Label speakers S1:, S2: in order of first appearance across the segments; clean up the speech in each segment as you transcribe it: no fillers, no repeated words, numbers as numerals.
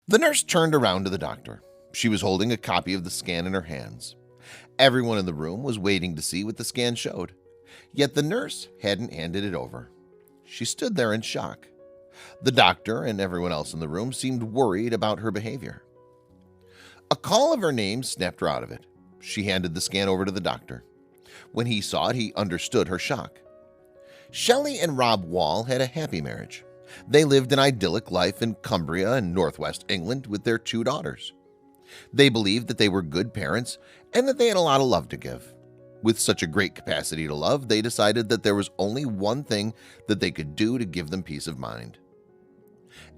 S1: The nurse turned around to the doctor. She was holding a copy of the scan in her hands. Everyone in the room was waiting to see what the scan showed, yet the nurse hadn't handed it over. She stood there in shock. The doctor and everyone else in the room seemed worried about her behavior. A call of her name snapped her out of it. She handed the scan over to the doctor. When he saw it, he understood her shock. Shelley and Rob Wall had a happy marriage. They lived an idyllic life in Cumbria and northwest England with their 2 daughters. They believed that they were good parents and that they had a lot of love to give. With such a great capacity to love, they decided that there was only one thing that they could do to give them peace of mind.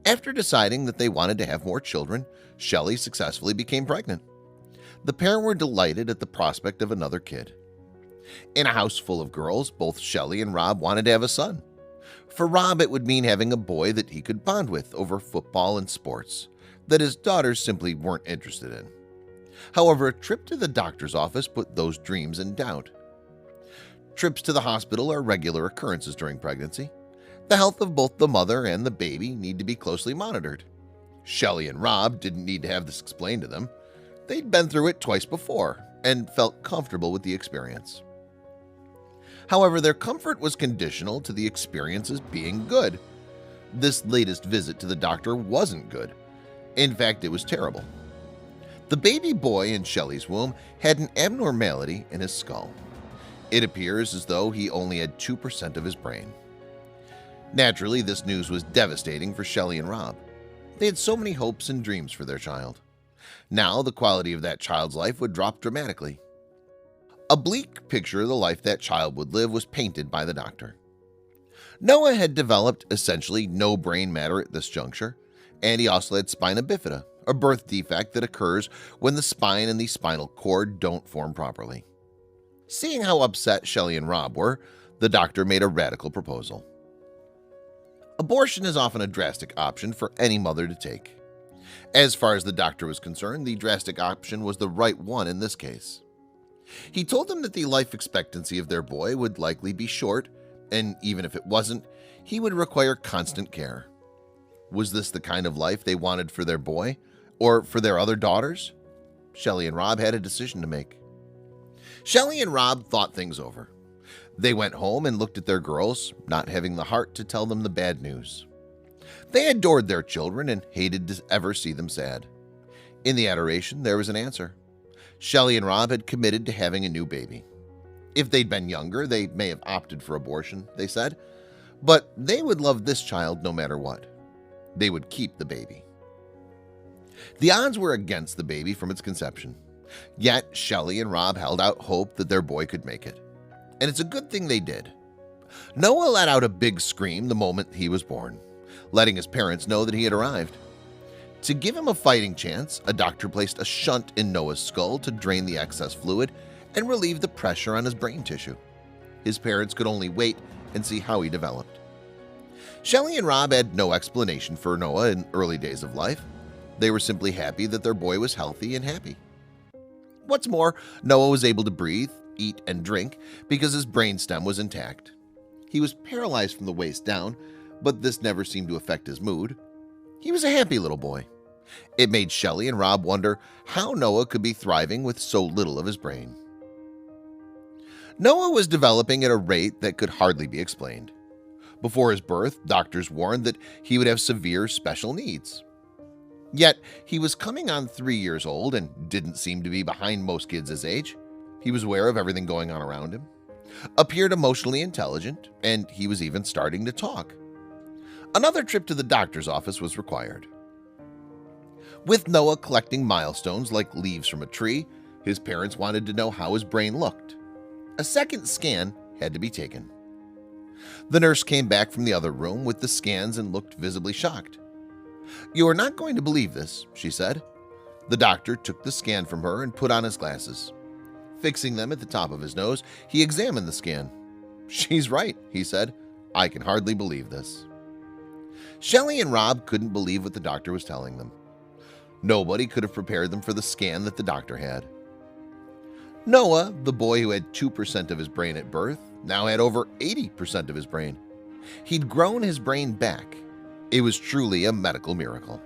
S1: After deciding that they wanted to have more children, Shelley successfully became pregnant. The pair were delighted at the prospect of another kid. In a house full of girls, both Shelley and Rob wanted to have a son. For Rob, it would mean having a boy that he could bond with over football and sports that his daughters simply weren't interested in. However, a trip to the doctor's office put those dreams in doubt. Trips to the hospital are regular occurrences during pregnancy. The health of both the mother and the baby need to be closely monitored. Shelley and Rob didn't need to have this explained to them. They'd been through it twice before and felt comfortable with the experience. However, their comfort was conditional to the experiences being good. This latest visit to the doctor wasn't good. In fact, it was terrible. The baby boy in Shelley's womb had an abnormality in his skull. It appears as though he only had 2% of his brain. Naturally, this news was devastating for Shelley and Rob. They had so many hopes and dreams for their child. Now, the quality of that child's life would drop dramatically. A bleak picture of the life that child would live was painted by the doctor. Noah had developed essentially no brain matter at this juncture, and he also had spina bifida, a birth defect that occurs when the spine and the spinal cord don't form properly. Seeing how upset Shelley and Rob were, the doctor made a radical proposal. Abortion is often a drastic option for any mother to take. As far as the doctor was concerned, the drastic option was the right one in this case. He told them that the life expectancy of their boy would likely be short, and even if it wasn't, he would require constant care. Was this the kind of life they wanted for their boy, or for their other daughters? Shelley and Rob had a decision to make. Shelley and Rob thought things over. They went home and looked at their girls, not having the heart to tell them the bad news. They adored their children and hated to ever see them sad. In the adoration, there was an answer. Shelley and Rob had committed to having a new baby. If they'd been younger, they may have opted for abortion, they said, but they would love this child no matter what. They would keep the baby. The odds were against the baby from its conception. Yet Shelley and Rob held out hope that their boy could make it. And it's a good thing they did. Noah let out a big scream the moment he was born, letting his parents know that he had arrived. To give him a fighting chance, a doctor placed a shunt in Noah's skull to drain the excess fluid and relieve the pressure on his brain tissue. His parents could only wait and see how he developed. Shelley and Rob had no explanation for Noah in early days of life. They were simply happy that their boy was healthy and happy. What's more, Noah was able to breathe, eat, and drink because his brainstem was intact. He was paralyzed from the waist down, but this never seemed to affect his mood. He was a happy little boy. It made Shelley and Rob wonder how Noah could be thriving with so little of his brain. Noah was developing at a rate that could hardly be explained. Before his birth, doctors warned that he would have severe special needs. Yet, he was coming on 3 years old and didn't seem to be behind most kids his age. He was aware of everything going on around him, appeared emotionally intelligent, and he was even starting to talk. Another trip to the doctor's office was required. With Noah collecting milestones like leaves from a tree, his parents wanted to know how his brain looked. A second scan had to be taken. The nurse came back from the other room with the scans and looked visibly shocked. "You are not going to believe this," she said. The doctor took the scan from her and put on his glasses. Fixing them at the top of his nose, he examined the scan. "She's right," he said. "I can hardly believe this." Shelley and Rob couldn't believe what the doctor was telling them. Nobody could have prepared them for the scan that the doctor had. Noah, the boy who had 2% of his brain at birth, now had over 80% of his brain. He'd grown his brain back. It was truly a medical miracle.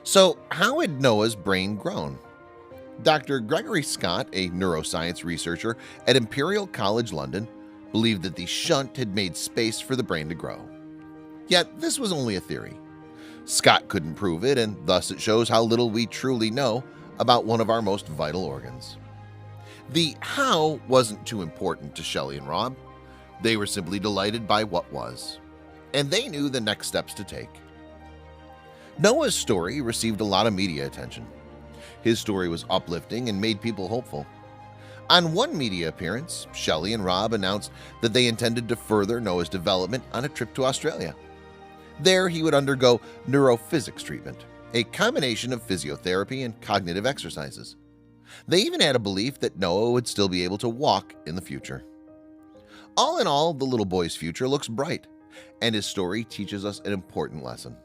S1: So, how had Noah's brain grown? Dr. Gregory Scott, a neuroscience researcher at Imperial College London, believed that the shunt had made space for the brain to grow. Yet, this was only a theory. Scott couldn't prove it, and thus it shows how little we truly know about one of our most vital organs. The how wasn't too important to Shelley and Rob. They were simply delighted by what was, and they knew the next steps to take. Noah's story received a lot of media attention. His story was uplifting and made people hopeful. On one media appearance, Shelley and Rob announced that they intended to further Noah's development on a trip to Australia. There he would undergo neurophysics treatment, a combination of physiotherapy and cognitive exercises. They even had a belief that Noah would still be able to walk in the future. All in all, the little boy's future looks bright, and his story teaches us an important lesson.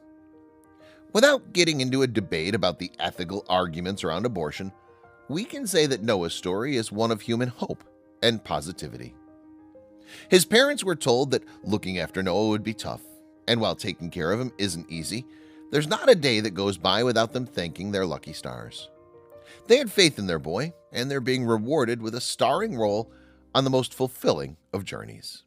S1: Without getting into a debate about the ethical arguments around abortion, we can say that Noah's story is one of human hope and positivity. His parents were told that looking after Noah would be tough, and while taking care of him isn't easy, there's not a day that goes by without them thanking their lucky stars. They had faith in their boy, and they're being rewarded with a starring role on the most fulfilling of journeys.